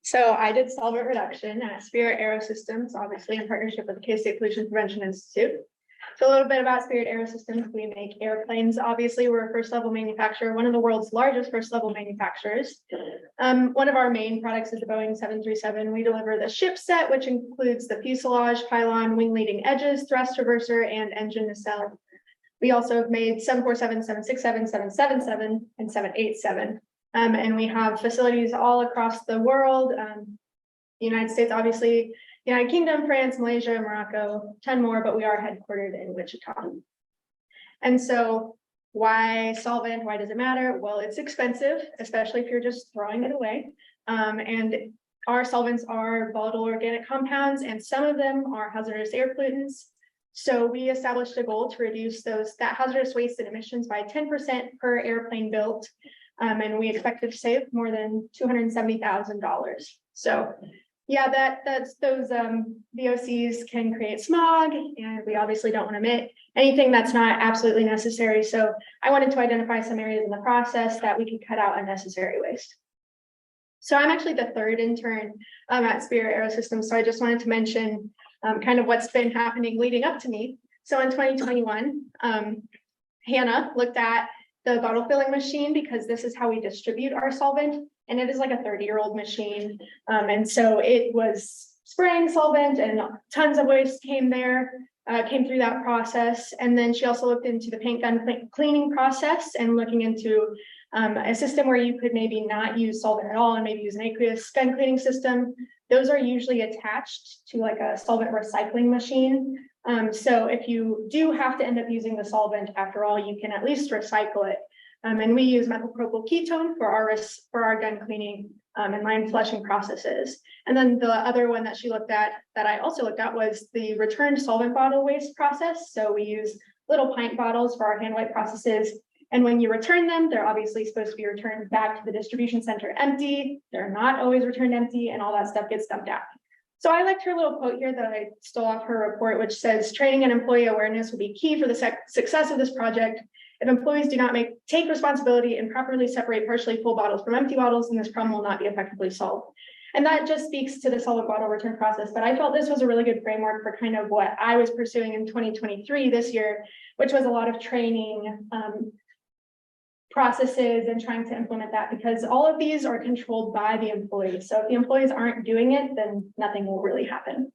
So I did solvent reduction at Spirit AeroSystems, obviously in partnership with the K-State Pollution Prevention Institute. So a little bit about Spirit AeroSystems. We make airplanes. Obviously, we're a first level manufacturer, one of the world's largest first level manufacturers. One of our main products is the Boeing 737. We deliver the ship set, which includes the fuselage, pylon, wing leading edges, thrust reverser, and engine nacelle. We also have made 747, 767, 777, and 787. And we have facilities all across the world. The United States, obviously, United Kingdom, France, Malaysia, Morocco, 10 more, but we are headquartered in Wichita. And so why solvent? Why does it matter? Well, it's expensive, especially if you're just throwing it away. And our solvents are volatile organic compounds, and some of them are hazardous air pollutants. So we established a goal to reduce that hazardous waste and emissions by 10% per airplane built. And we expected to save more than $270,000. So yeah, that's those VOCs can create smog, and we obviously don't want to emit anything that's not absolutely necessary. So I wanted to identify some areas in the process that we could cut out unnecessary waste. So I'm actually the third intern at Spirit AeroSystems. So I just wanted to mention kind of what's been happening leading up to me. So in 2021, Hannah looked at the bottle filling machine, because this is how we distribute our solvent. And it is like a 30-year-old machine. And so it was spraying solvent, and tons of waste came through that process. And then she also looked into the paint gun cleaning process and looking into a system where you could maybe not use solvent at all and maybe use an aqueous gun cleaning system. Those are usually attached to like a solvent recycling machine. So if you do have to end up using the solvent, after all, you can at least recycle it. And we use methylpropyl ketone for our gun cleaning and line flushing processes. And then the other one that she looked at, that I also looked at, was the returned solvent bottle waste process. So we use little pint bottles for our hand wipe processes. And when you return them, they're obviously supposed to be returned back to the distribution center empty. They're not always returned empty, and all that stuff gets dumped out. So I liked her little quote here that I stole off her report, which says, training and employee awareness will be key for the success of this project. If employees do not take responsibility and properly separate partially full bottles from empty bottles, then this problem will not be effectively solved. And that just speaks to the solvent bottle return process. But I felt this was a really good framework for kind of what I was pursuing in 2023 this year, which was a lot of training processes and trying to implement that, because all of these are controlled by the employees. So if the employees aren't doing it, then nothing will really happen.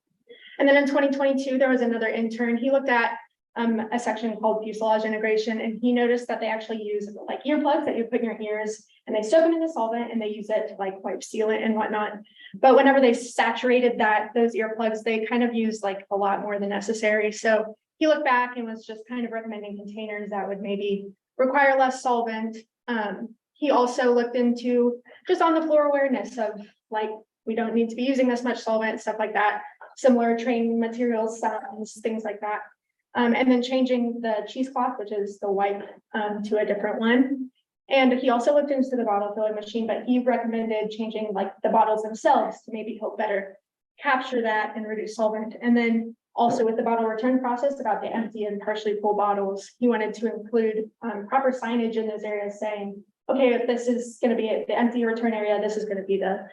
And then in 2022, there was another intern. He looked at a section called fuselage integration, and he noticed that they actually use like earplugs that you put in your ears, and they soak them in the solvent and they use it to like wipe sealant and whatnot. But whenever they saturated those earplugs, they kind of used like a lot more than necessary. So he looked back and was just kind of recommending containers that would maybe require less solvent. He also looked into just on the floor awareness of like, we don't need to be using this much solvent, stuff like that, similar training materials, signs, things like that. And then changing the cheesecloth, which is the wipe, to a different one. And he also looked into the bottle filling machine, but he recommended changing like the bottles themselves to maybe help better capture that and reduce solvent. And then also with the bottle return process about the empty and partially full bottles, he wanted to include proper signage in those areas saying, okay, if this is going to be the empty return area, this is going to be the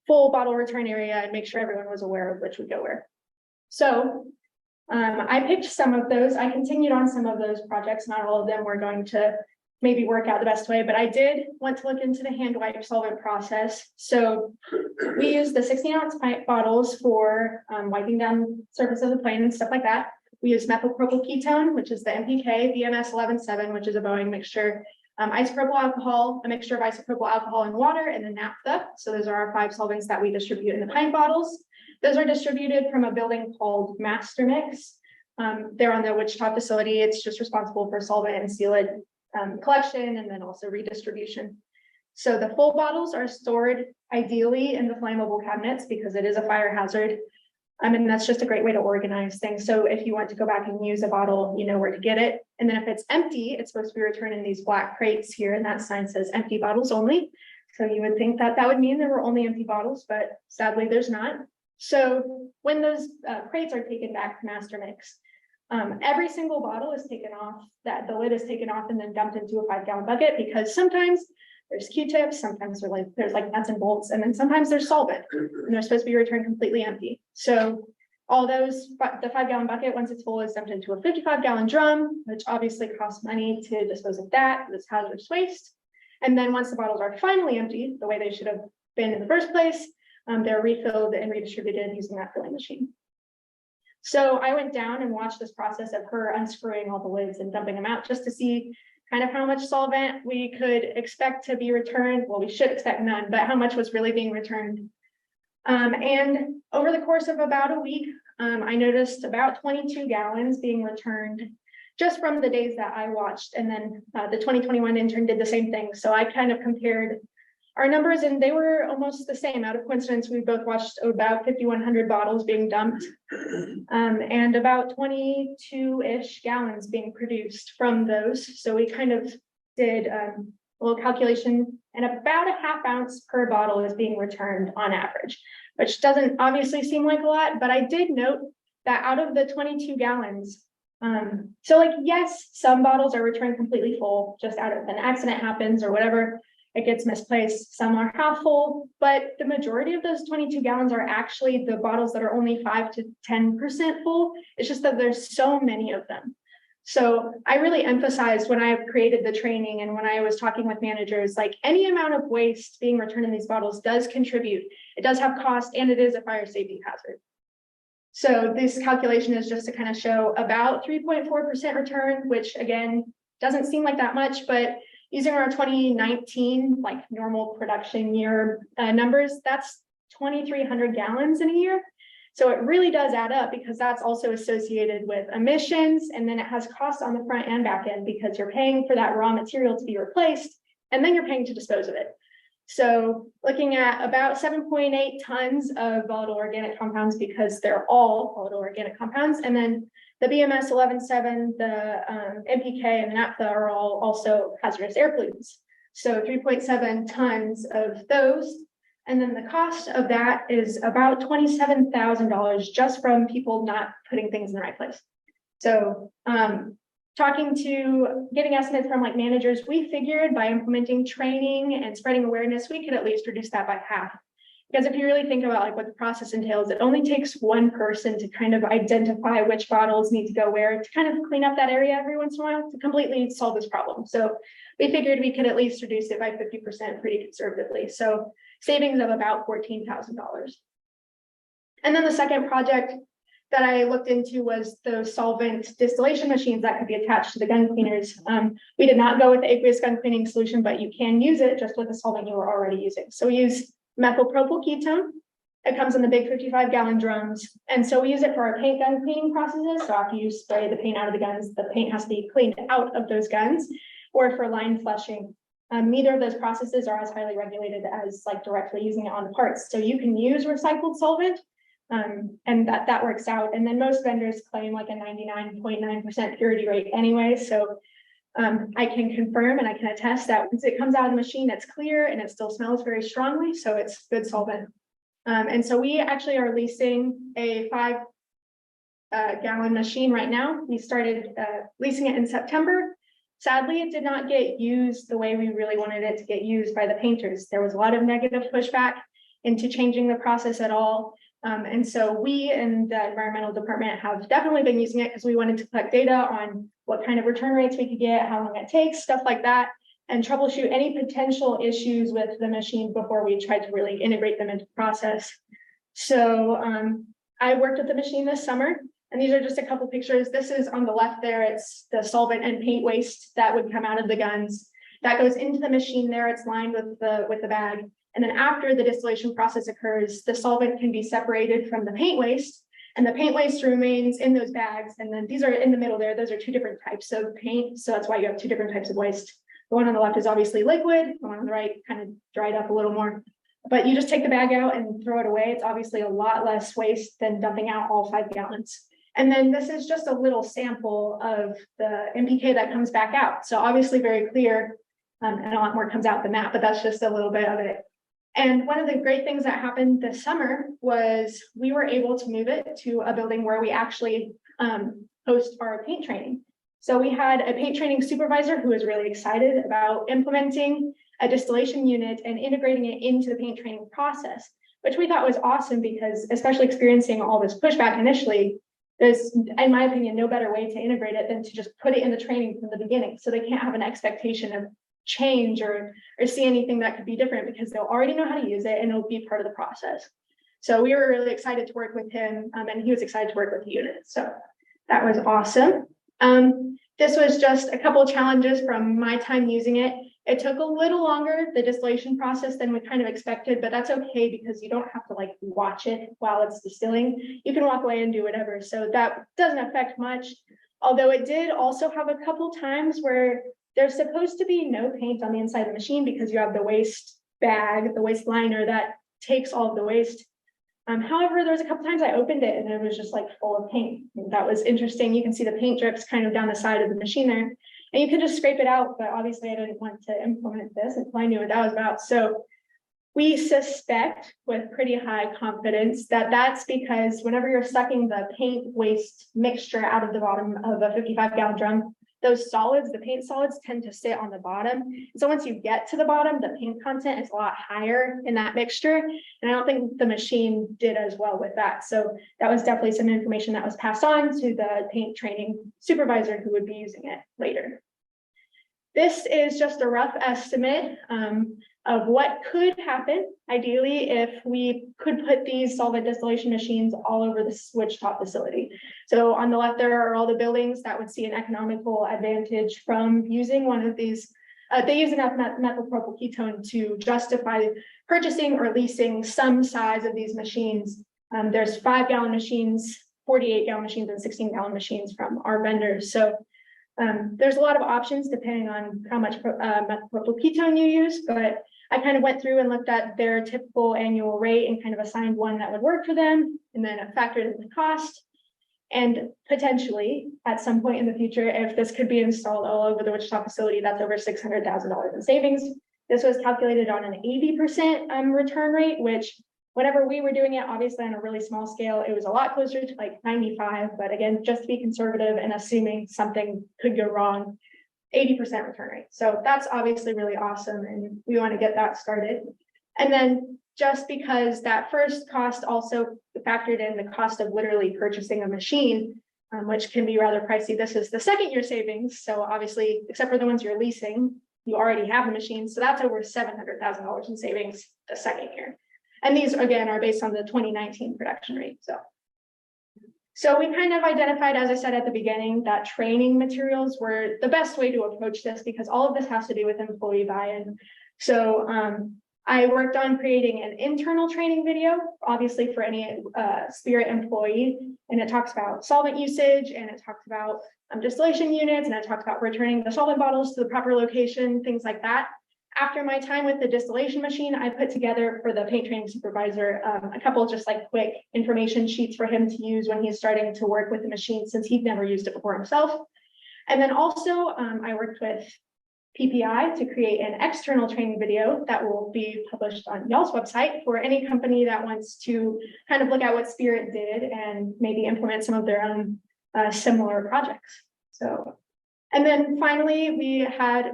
full bottle return area, and make sure everyone was aware of which would go where. So I picked some of those. I continued on some of those projects. Not all of them were going to maybe work out the best way, but I did want to look into the hand wipe solvent process. So we use the 16-ounce pint bottles for wiping down the surface of the plane and stuff like that. We use methylpropyl ketone, which is the MPK, VMS 11.7, which is a Boeing mixture, isopropyl alcohol, a mixture of isopropyl alcohol and water, and then naphtha. So those are our 5 solvents that we distribute in the pint bottles. Those are distributed from a building called Master Mix. They're on the Wichita facility. It's just responsible for solvent and sealant collection and then also redistribution. So the full bottles are stored ideally in the flammable cabinets because it is a fire hazard. And that's just a great way to organize things. So if you want to go back and use a bottle, you know where to get it. And then if it's empty, it's supposed to be returned in these black crates here. And that sign says empty bottles only. So you would think that that would mean there were only empty bottles, but sadly there's not. So when those crates are taken back to Master Mix, every single bottle is taken off, that the lid is taken off and then dumped into a 5-gallon bucket, because sometimes there's Q-tips, sometimes there's like nuts and bolts, and then sometimes there's solvent, and they're supposed to be returned completely empty. So all those, the 5-gallon bucket, once it's full, is dumped into a 55-gallon drum, which obviously costs money to dispose of that. It's hazardous waste. And then once the bottles are finally empty, the way they should have been in the first place, they're refilled and redistributed using that filling machine. So I went down and watched this process of her unscrewing all the lids and dumping them out just to see kind of how much solvent we could expect to be returned. Well, we should expect none, but how much was really being returned. And over the course of about a week, I noticed about 22 gallons being returned just from the days that I watched. And then the 2021 intern did the same thing. So I kind of compared our numbers and they were almost the same. Out of coincidence, we both watched about 5,100 bottles being dumped and about 22-ish gallons being produced from those. So we kind of did a little calculation, and about a ½ ounce per bottle is being returned on average, which doesn't obviously seem like a lot, but I did note that out of the 22 gallons, so like, yes, some bottles are returned completely full, just out of an accident happens or whatever, it gets misplaced. Some are half full, but the majority of those 22 gallons are actually the bottles that are only 5 to 10% full. It's just that there's so many of them. So I really emphasized when I created the training and when I was talking with managers, like any amount of waste being returned in these bottles does contribute. It does have cost and it is a fire safety hazard. So this calculation is just to kind of show about 3.4% return, which again, doesn't seem like that much, but using our 2019 like normal production year numbers, that's 2,300 gallons in a year. So it really does add up because that's also associated with emissions, and then it has costs on the front and back end because you're paying for that raw material to be replaced, and then you're paying to dispose of it. So looking at about 7.8 tons of volatile organic compounds because they're all volatile organic compounds, and then the BMS 11.7, the MPK, and the naphtha are all also hazardous air pollutants. So 3.7 tons of those. And then the cost of that is about $27,000 just from people not putting things in the right place. So getting estimates from like managers, we figured by implementing training and spreading awareness, we could at least reduce that by half. Because if you really think about like what the process entails, it only takes one person to kind of identify which bottles need to go where to kind of clean up that area every once in a while to completely solve this problem. So we figured we could at least reduce it by 50% pretty conservatively. So savings of about $14,000. And then the second project that I looked into was those solvent distillation machines that could be attached to the gun cleaners. We did not go with the aqueous gun cleaning solution, but you can use it just with the solvent you were already using. So we use methylpropyl ketone. It comes in the big 55-gallon drums. And so we use it for our paint gun cleaning processes. So after you spray the paint out of the guns, the paint has to be cleaned out of those guns, or for line flushing. Neither of those processes are as highly regulated as like directly using it on the parts. So you can use recycled solvent and that works out. And then most vendors claim like a 99.9% purity rate anyway. So I can confirm and I can attest that once it comes out of the machine, it's clear and it still smells very strongly. So it's good solvent. And so we actually are leasing a 5-gallon machine right now. We started leasing it in September. Sadly, it did not get used the way we really wanted it to get used by the painters. There was a lot of negative pushback into changing the process at all. And so we in the environmental department have definitely been using it because we wanted to collect data on what kind of return rates we could get, how long it takes, stuff like that, and troubleshoot any potential issues with the machine before we tried to really integrate them into the process. So I worked with the machine this summer. And these are just a couple pictures. This is on the left there. It's the solvent and paint waste that would come out of the guns. That goes into the machine there. It's lined with the bag. And then after the distillation process occurs, the solvent can be separated from the paint waste. And the paint waste remains in those bags. And then these are in the middle there. Those are two different types of paint. So that's why you have two different types of waste. The one on the left is obviously liquid. The one on the right kind of dried up a little more. But you just take the bag out and throw it away. It's obviously a lot less waste than dumping out all 5 gallons. And then this is just a little sample of the MPK that comes back out. So obviously very clear, and a lot more comes out than that, but that's just a little bit of it. And one of the great things that happened this summer was we were able to move it to a building where we actually host our paint training. So we had a paint training supervisor who was really excited about implementing a distillation unit and integrating it into the paint training process, which we thought was awesome because, especially experiencing all this pushback initially, there's, in my opinion, no better way to integrate it than to just put it in the training from the beginning. So they can't have an expectation of change or see anything that could be different because they'll already know how to use it and it'll be part of the process. So we were really excited to work with him, and he was excited to work with the unit. So that was awesome. This was just a couple of challenges from my time using it. It took a little longer, the distillation process, than we kind of expected, but that's okay because you don't have to like watch it while it's distilling. You can walk away and do whatever. So that doesn't affect much. Although it did also have a couple times where there's supposed to be no paint on the inside of the machine because you have the waste bag, the waste liner that takes all of the waste. However, there was a couple times I opened it and it was just like full of paint. And that was interesting. You can see the paint drips kind of down the side of the machine there. And you can just scrape it out, but obviously I didn't want to implement this until I knew what that was about. So we suspect with pretty high confidence that that's because whenever you're sucking the paint waste mixture out of the bottom of a 55-gallon drum, those solids, the paint solids, tend to sit on the bottom. So once you get to the bottom, the paint content is a lot higher in that mixture. And I don't think the machine did as well with that. So that was definitely some information that was passed on to the paint training supervisor who would be using it later. This is just a rough estimate of what could happen, ideally, if we could put these solvent distillation machines all over the switch-top facility. So on the left, there are all the buildings that would see an economical advantage from using one of these. They use enough methylpropyl ketone to justify purchasing or leasing some size of these machines. There's 5-gallon machines, 48-gallon machines, and 16-gallon machines from our vendors. So there's a lot of options depending on how much methylpropyl ketone you use, but I kind of went through and looked at their typical annual rate and kind of assigned one that would work for them, and then factored in the cost. And potentially, at some point in the future, if this could be installed all over the Wichita facility, that's over $600,000 in savings. This was calculated on an 80% return rate, which whenever we were doing it, obviously on a really small scale, it was a lot closer to like 95. But again, just to be conservative and assuming something could go wrong, 80% return rate. So that's obviously really awesome. And we want to get that started. And then just because that first cost also factored in the cost of literally purchasing a machine, which can be rather pricey. This is the second year savings. So obviously, except for the ones you're leasing, you already have a machine. So that's over $700,000 in savings the second year. And these, again, are based on the 2019 production rate. So we kind of identified, as I said at the beginning, that training materials were the best way to approach this because all of this has to do with employee buy-in. So I worked on creating an internal training video, obviously for any Spirit employee, and it talks about solvent usage, and it talks about distillation units, and it talks about returning the solvent bottles to the proper location, things like that. After my time with the distillation machine, I put together for the paint training supervisor a couple of just like quick information sheets for him to use when he's starting to work with the machine since he'd never used it before himself. And then also I worked with PPI to create an external training video that will be published on y'all's website for any company that wants to kind of look at what Spirit did and maybe implement some of their own similar projects. And then finally, we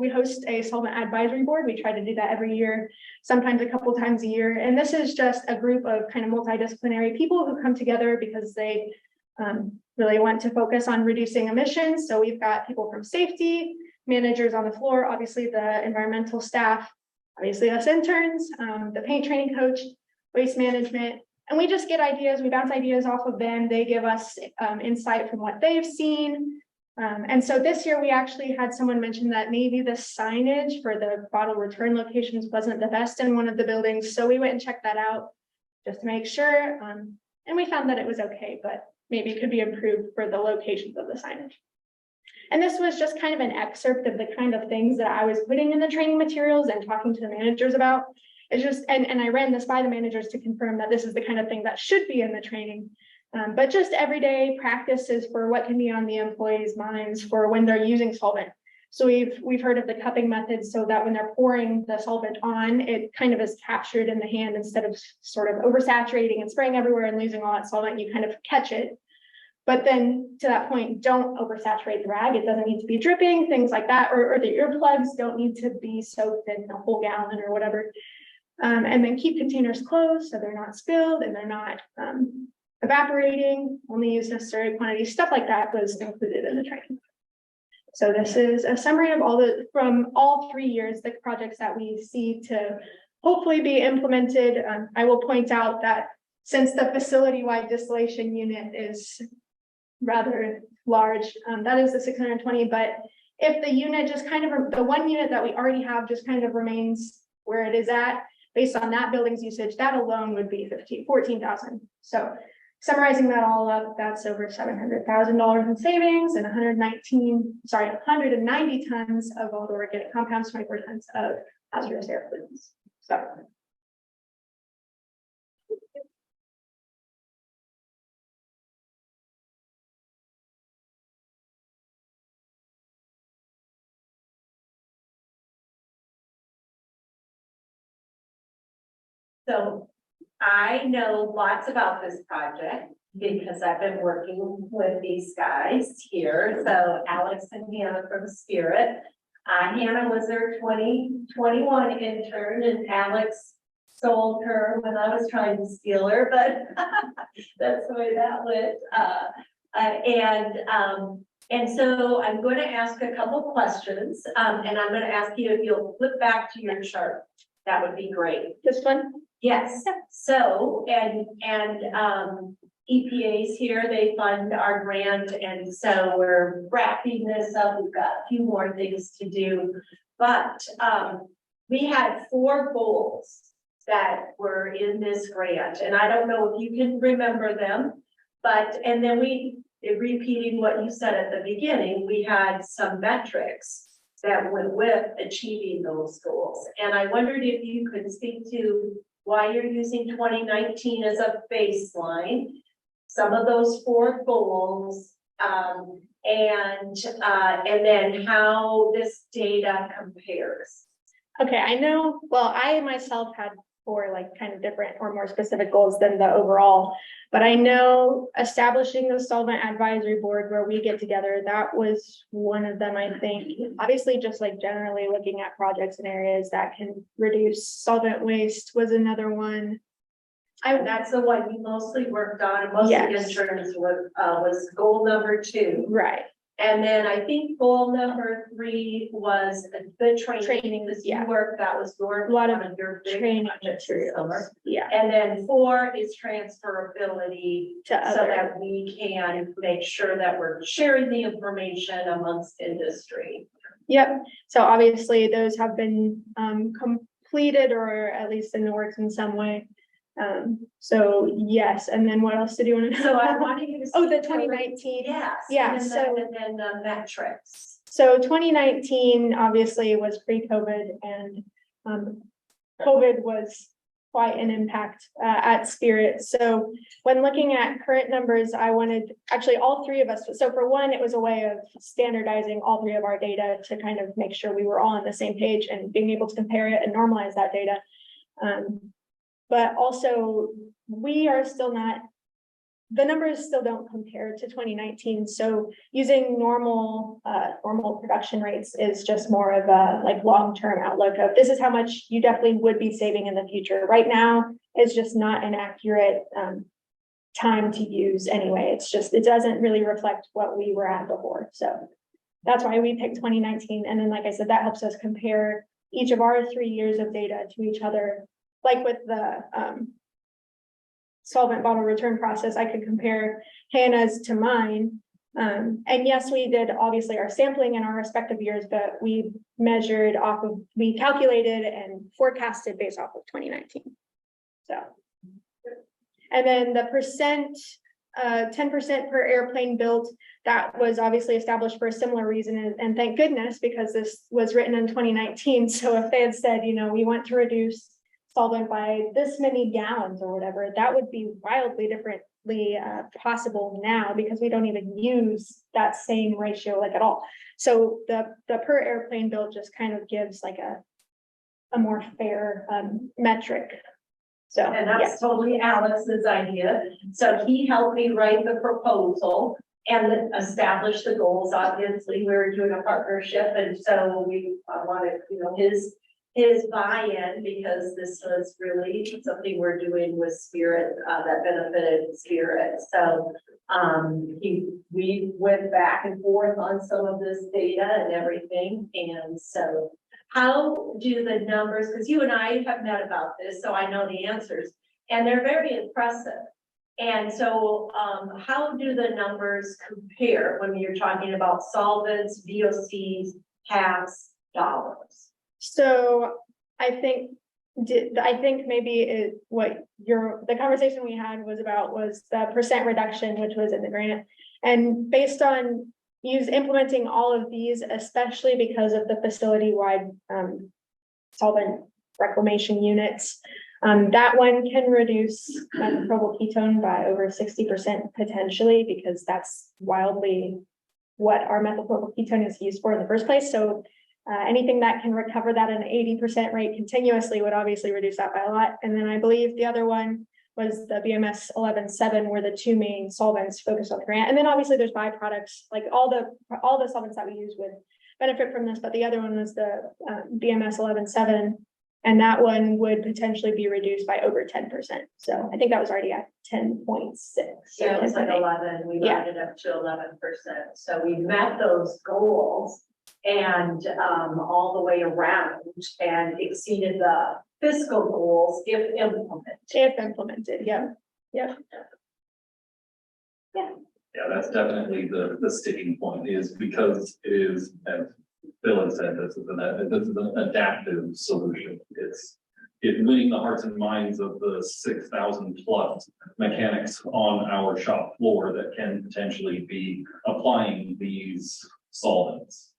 host a solvent advisory board. We try to do that every year, sometimes a couple times a year. And this is just a group of kind of multidisciplinary people who come together because they really want to focus on reducing emissions. So we've got people from safety, managers on the floor, obviously the environmental staff, obviously us interns, the paint training coach, waste management. And we just get ideas, we bounce ideas off of them. They give us insight from what they've seen. And so this year we actually had someone mention that maybe the signage for the bottle return locations wasn't the best in one of the buildings. So we went and checked that out just to make sure. And we found that it was okay, but maybe it could be improved for the locations of the signage. And this was just kind of an excerpt of the kind of things that I was putting in the training materials and talking to the managers about. It's just, and I ran this by the managers to confirm that this is the kind of thing that should be in the training. But just everyday practices for what can be on the employees' minds for when they're using solvent. So we've heard of the cupping method so that when they're pouring the solvent on, it kind of is captured in the hand instead of sort of oversaturating and spraying everywhere and losing all that solvent, you kind of catch it. But then to that point, don't oversaturate the rag. It doesn't need to be dripping, things like that, or the earplugs don't need to be soaked in a whole gallon or whatever. And then keep containers closed so they're not spilled and they're not evaporating. Only use necessary quantities, stuff like that was included in the training. So this is a summary of from all 3 years, the projects that we see to hopefully be implemented. I will point out that since the facility-wide distillation unit is rather large, that is the 620, but if the unit just kind of, the one unit that we already have just kind of remains where it is at, based on that building's usage, that alone would be 14,000. So summarizing that all up, that's over $700,000 in savings and 190 tons of volatile organic compounds, 24 tons of hazardous air pollutants. So I know lots about this project because I've been working with these guys here. So Alex and Hannah from Spirit. Hannah was their 2021 intern and Alex sold her when I was trying to steal her, but that's the way that went. And so I'm going to ask a couple questions and I'm going to ask you if you'll flip back to your chart. That would be great. This one? Yes. So, and EPA's here, they fund our grant. And so we're wrapping this up. We've got a few more things to do, but we had 4 goals that were in this grant. And I don't know if you can remember them, but, and then repeating what you said at the beginning, we had some metrics that went with achieving those goals. And I wondered if you could speak to why you're using 2019 as a baseline, some of those 4 goals, and then how this data compares. Okay, I know, well, I myself had 4 like kind of different or more specific goals than the overall, but I know establishing the solvent advisory board where we get together, that was one of them, I think. Obviously, just like generally looking at projects and areas that can reduce solvent waste was another one. That's the one you mostly worked on, and most of the interns was goal number 2. Right. And then I think goal number 3 was the training. Yeah. Work that was your a lot of your training materials. Yeah. And then 4 is transferability to so that we can make sure that we're sharing the information amongst industry. Yep. So obviously those have been completed or at least in the works in some way. So yes, and then what else did you want to know? So I wanted you to the 2019. Yes. Yeah. And then the metrics. So 2019 obviously was pre-COVID, and COVID was quite an impact at Spirit. So when looking at current numbers, I wanted actually all 3 of us. So for one, it was a way of standardizing all 3 of our data to kind of make sure we were all on the same page and being able to compare it and normalize that data. But also we are still not, the numbers still don't compare to 2019. So using normal production rates is just more of a like long-term outlook of this is how much you definitely would be saving in the future. Right now, it's just not an accurate time to use anyway. It's just, it doesn't really reflect what we were at before. So that's why we picked 2019. And then, like I said, that helps us compare each of our 3 years of data to each other. Like with the solvent bottle return process, I could compare Hannah's to mine. And yes, we did obviously our sampling in our respective years, but we measured off of, we calculated and forecasted based off of 2019. So, and then the percent, 10% per airplane built, that was obviously established for a similar reason. And thank goodness, because this was written in 2019. So if they had said, you know, we want to reduce solvent by this many gallons or whatever, that would be wildly differently possible now because we don't even use that same ratio like at all. So the per airplane build just kind of gives like a more fair metric So, And yeah. that's totally Alex's idea. So he helped me write the proposal and then establish the goals. Obviously, we were doing a partnership, and so I wanted, his buy-in, because this was really something we're doing with Spirit, that benefited Spirit. So we went back and forth on some of this data and everything. And so how do the numbers, because you and I have met about this, so I know the answers, and they're very impressive. And so how do the numbers compare when you're talking about solvents, VOCs, halves, dollars? So I think maybe the conversation we had was the percent reduction, which was in the grant. And based on implementing all of these, especially because of the facility-wide solvent reclamation units, that one can reduce methylpropyl ketone by over 60% potentially, because that's wildly what our methylpropyl ketone is used for in the first place. So anything that can recover that at an 80% rate continuously would obviously reduce that by a lot. And then I believe the other one was the BMS 11.7, were the two main solvents focused on the grant. And then obviously there's byproducts, like all the solvents that we use would benefit from this, but the other one was the BMS 11.7, and that one would potentially be reduced by over 10%. So I think that was already at 10.6. Yeah, it was like 11, we rounded up to 11%. So we met those goals and all the way around, and exceeded the fiscal goals if implemented. Yeah. Yeah, that's definitely the sticking point, is because it is, as Bill had said, this is an adaptive solution. It's winning the hearts and minds of the 6,000 plus mechanics on our shop floor that can potentially be applying these solvents.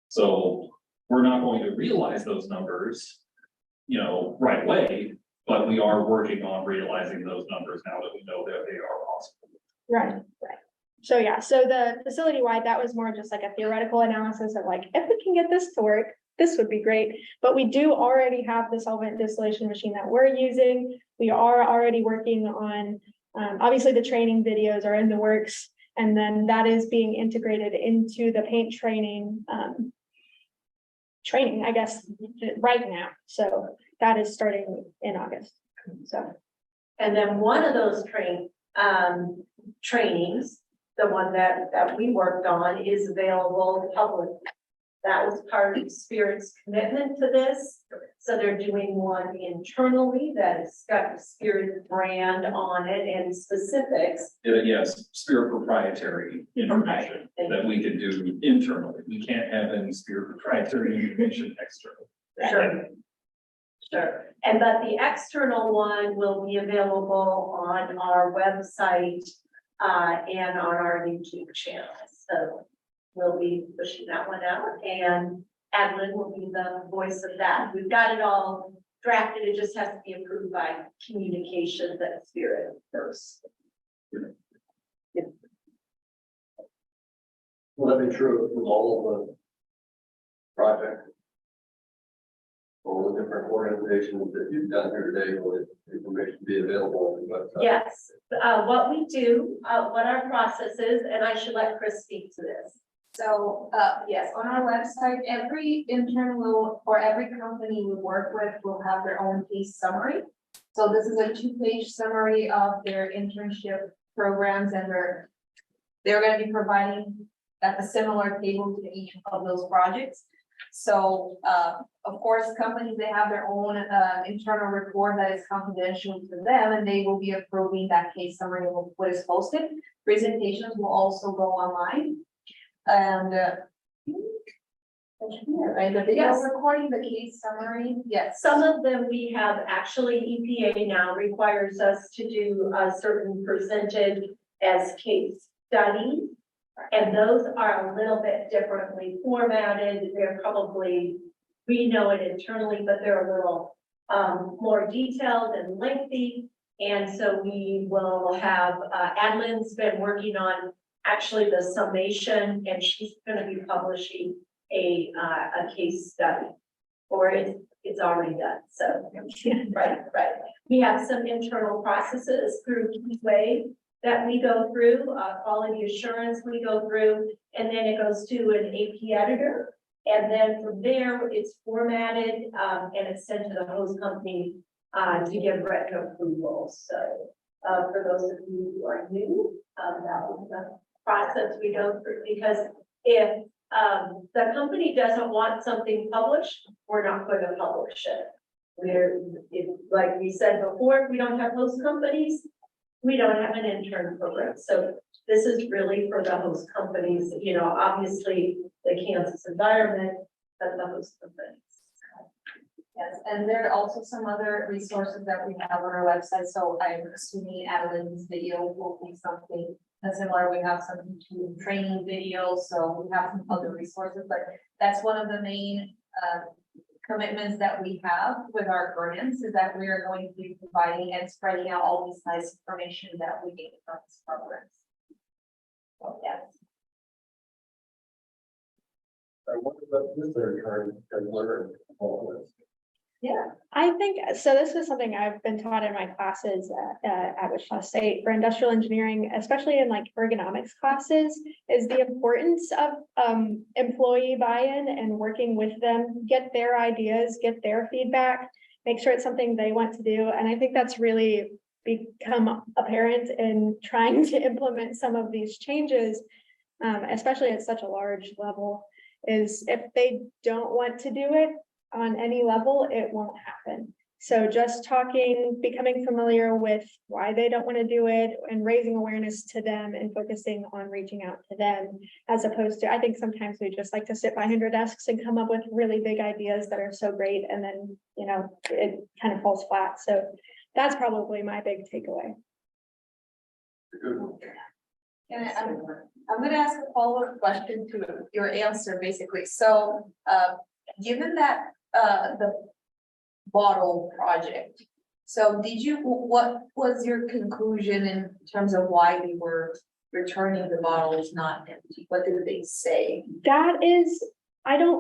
So we're not going to realize those numbers, right away, but we are working on realizing those numbers now that we know that they are possible. Right. So yeah, so the facility-wide, that was more just like a theoretical analysis of like, if we can get this to work, this would be great. But we do already have the solvent distillation machine that we're using. We are already working on, obviously the training videos are in the works, and then that is being integrated into the paint training, I guess, right now. So that is starting in August. So. And then one of those trainings, the one that we worked on, is available publicly. That was part of Spirit's commitment to this. So they're doing one internally that's got the Spirit brand on it and specifics. Yes, Spirit proprietary information that we can do internally. We can't have any Spirit proprietary information externally. Sure. And but the external one will be available on our website and on our YouTube channel. So we'll be pushing that one out, and Adelyn will be the voice of that. We've got it all drafted. It just has to be approved by communications at Spirit first. Will that be true with all of the projects? All the different organizations that you've done here today, will the information be available on the website? Yes, what we do, what our process is, and I should let Chris speak to this. So, yes, on our website, every intern or every company we work with will have their own case summary. So this is a 2-page summary of their internship programs, and they're going to be providing a similar table to each of those projects. So, of course, companies, they have their own internal report that is confidential to them, and they will be approving that case summary of what is posted. Presentations will also go online. And right, the video recording, the case summary, yes. Some of them we have actually, EPA now requires us to do a certain percentage as case studies. And those are a little bit differently formatted. They're probably, we know it internally, but they're a little more detailed and lengthy. And so we will have, Adelyn's been working on actually the summation, and she's going to be publishing a case study, or it's it's already done, so, right. We have some internal processes through QA that we go through, quality assurance we go through, and then it goes to an AP editor. And then from there, it's formatted, and it's sent to the host company, to give written approval. So, for those of you who are new, that was the process we go through, because if the company doesn't want something published, we're not going to publish it. Like we said before, we don't have host companies, we don't have an intern program. So this is really for the host companies, you know, obviously the Kansas environment, but the host companies. Yes, and there are also some other resources that we have on our website, so I'm assuming Adelyn's video will be something similar. We have some YouTube training videos, so we have some other resources, but that's one of the main commitments that we have with our grants, is that we are going to be providing and spreading out all these nice information that we get from this program. So, yes. I wonder what this intern has learned all this. Yeah. I think, so this is something I've been taught in my classes at Wichita State for industrial engineering, especially in like ergonomics classes, is the importance of employee buy-in and working with them, get their ideas, get their feedback, make sure it's something they want to do. And I think that's really become apparent in trying to implement some of these changes, especially at such a large level, is if they don't want to do it on any level, it won't happen. So just talking, becoming familiar with why they don't want to do it and raising awareness to them and focusing on reaching out to them, as opposed to, I think sometimes we just like to sit behind our desks and come up with really big ideas that are so great. And then, you know, it kind of falls flat. So that's probably my big takeaway. Good one. And I'm going to ask a follow-up question to your answer, basically. So, given that the bottle project, so what was your conclusion in terms of why we were returning the bottles not empty? What did they say? That is,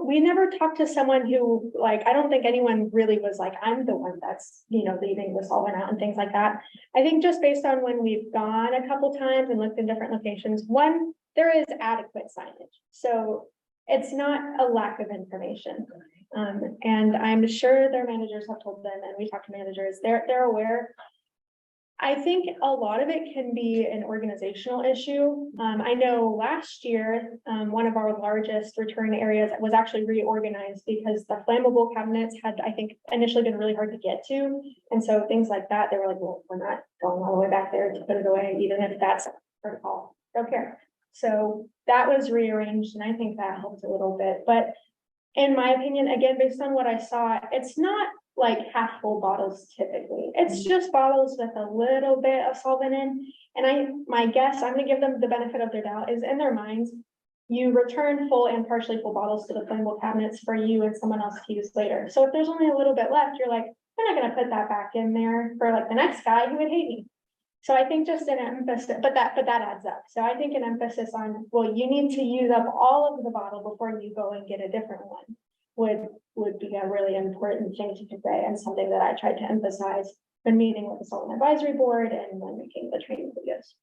we never talked to someone who, like, I don't think anyone really was like, I'm the one that's, you know, leaving the solvent out and things like that. I think just based on when we've gone a couple times and looked in different locations, one, there is adequate signage. So it's not a lack of information. And I'm sure their managers have told them, and we talk to managers, they're aware. I think a lot of it can be an organizational issue. I know last year, one of our largest return areas was actually reorganized because the flammable cabinets had, I think, initially been really hard to get to. And so things like that, they were like, well, we're not going all the way back there to put it away, even if that's protocol. Don't care. So that was rearranged, and I think that helped a little bit. But in my opinion, again, based on what I saw, it's not like half full bottles typically. It's just bottles with a little bit of solvent in. And my guess, I'm gonna give them the benefit of their doubt, is in their minds, you return full and partially full bottles to the flammable cabinets for you and someone else to use later. So if there's only a little bit left, you're like, I'm not gonna put that back in there for like the next guy who would hate me. So I think just an emphasis, but that adds up. So I think an emphasis on, well, you need to use up all of the bottle before you go and get a different one would be a really important thing to convey, and something that I tried to emphasize when meeting with the Solvent Advisory Board and when making the training videos.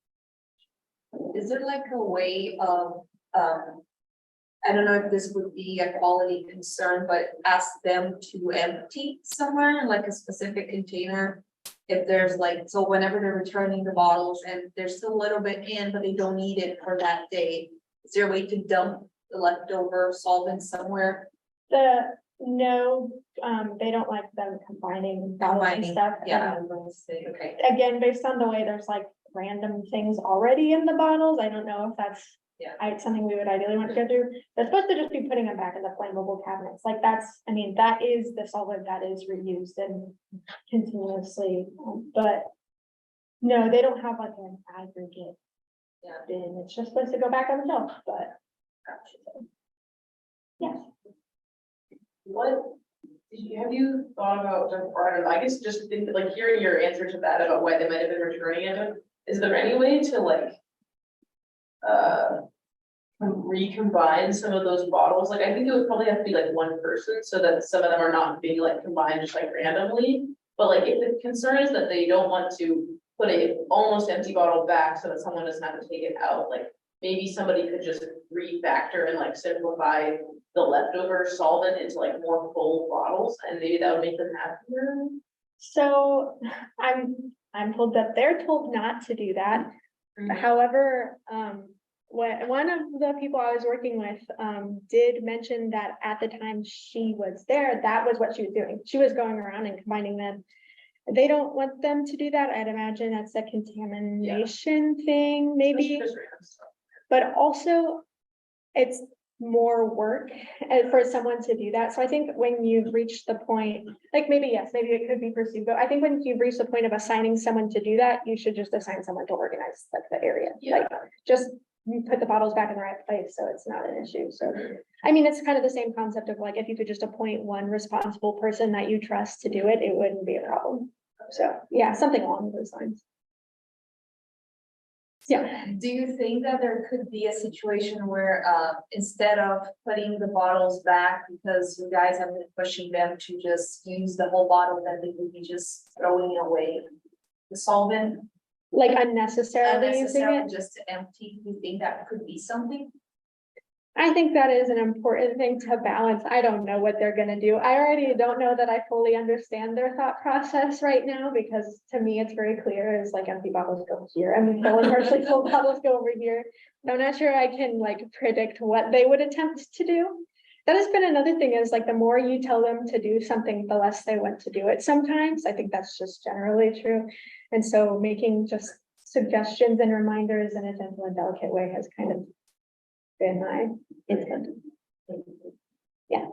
Is there like a way of, I don't know if this would be a quality concern, but ask them to empty somewhere, like a specific container? If there's like, so whenever they're returning the bottles and there's still a little bit in, but they don't need it for that day, is there a way to dump the leftover solvent somewhere? No, they don't like them combining bottles and stuff. Yeah, I'm going to say, okay. Again, based on the way there's like random things already in the bottles, I don't know if that's something we would ideally want to go through. They're supposed to just be putting them back in the flammable cabinets. Like that is the solvent that is reused and continuously, but no, they don't have like an aggregate bin. It's just supposed to go back on the shelf, but yes. Have you thought about, or I guess just think, like, hearing your answer to that about why they might have been returning it, is there any way to like recombine some of those bottles, like I think it would probably have to be like one person, so that some of them are not being like combined just like randomly. But like if the concern is that they don't want to put a almost empty bottle back so that someone doesn't have to take it out, like maybe somebody could just refactor and like simplify the leftover solvent into like more full bottles, and maybe that would make them happier. So I'm told that they're told not to do that. However, one of the people I was working with, did mention that at the time she was there, that was what she was doing. She was going around and combining them. They don't want them to do that. I'd imagine that's a contamination thing, maybe, Just random stuff. but also it's more work for someone to do that. So I think when you've reached the point, like maybe, yes, maybe it could be pursued, but I think when you've reached the point of assigning someone to do that, you should just assign someone to organize like the area. Yeah. Like just put the bottles back in the right place, so it's not an issue. So, I mean, it's kind of the same concept of like, if you could just appoint one responsible person that you trust to do it, it wouldn't be a problem. So, yeah, something along those lines. Yeah. Do you think that there could be a situation where, instead of putting the bottles back, because you guys have been pushing them to just use the whole bottle, that they would be just throwing away the solvent? Like unnecessarily using Unnecessarily it? just to empty, do you think that could be something? I think that is an important thing to balance. I don't know what they're gonna do. I already don't know that I fully understand their thought process right now, because to me, it's very clear. It's like empty bottles go here, and partially full bottles go over here. I'm not sure I can like predict what they would attempt to do. That has been another thing, is like the more you tell them to do something, the less they want to do it sometimes. I think that's just generally true. And so making just suggestions and reminders in a gentle and delicate way has kind of been my intent. Yeah.